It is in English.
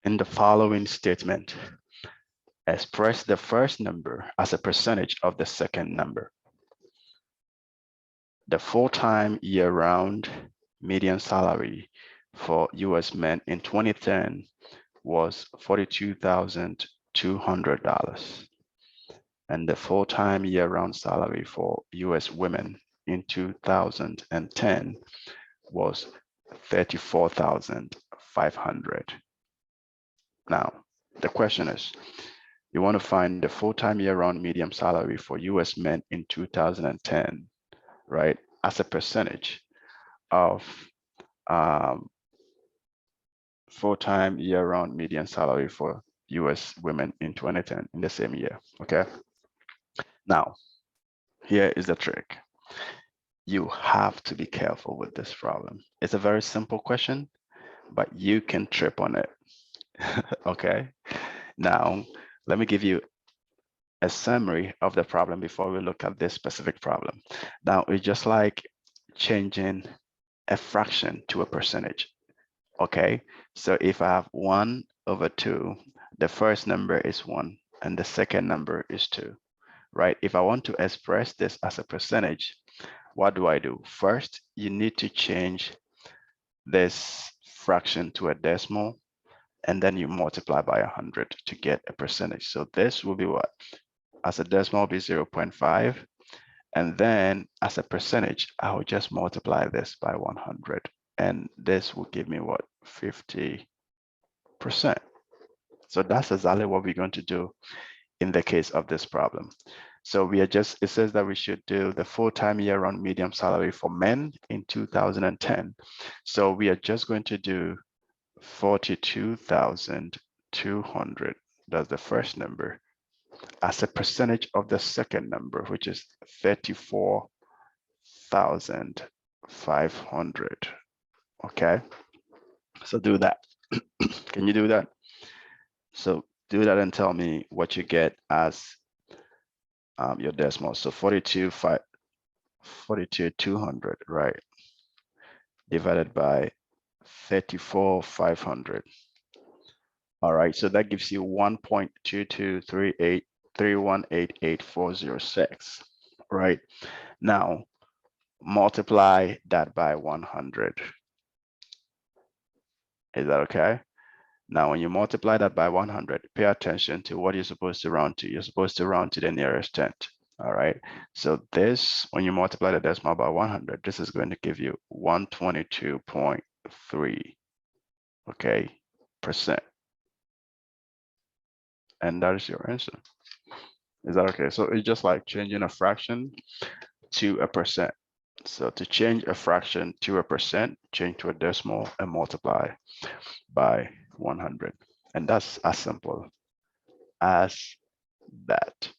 In the following statement, express the first number as a percentage of the second number. The full-time year-round median salary for US men in 2010 was $42,200. And the full-time year-round salary for US women in 2010 was $34,500. Now, the question is, you want to find the full-time year-round median salary for US men in 2010, right, as a percentage of full-time year-round median salary for US women in 2010 in the same year, okay? Now, here is the trick. You have to be careful with this problem. It's a very simple question, but you can trip on it, okay? Now, let me give you a summary of the problem before we look at this specific problem. Now, it's just like changing a fraction to a percentage, okay? So if I have 1/2, the first number is 1 and the second number is 2, right? If I want to express this as a percentage, what do? First, you need to change this fraction to a decimal, and then you multiply by 100 to get a percentage. So this will be what? As a decimal, will be 0.5. And then as a percentage, I will just multiply this by 100. And this will give me what? 50%. So that's exactly what we're going to do in the case of this problem. So we are just, it says that we should do the full-time year-round median salary for men in 2010. So we are just going to do 42,200. That's the first number, as a percentage of the second number, which is 34,500. Okay, so do that. Can you do that? So do that and tell me what you get as your decimal. So 42,200, right? Divided by 34,500. All right, so that gives you 1.22383188,406, right? Now, multiply that by 100. Is that okay? Now, when you multiply that by 100, pay attention to what you're supposed to round to. You're supposed to round to the nearest tenth. All right. So this, when you multiply the decimal by 100, this is going to give you 122.3, okay, percent. And that is your answer. Is that okay? So it's just like changing a fraction to a percent. So to change a fraction to a percent, change to a decimal and multiply by 100. And that's as simple as that.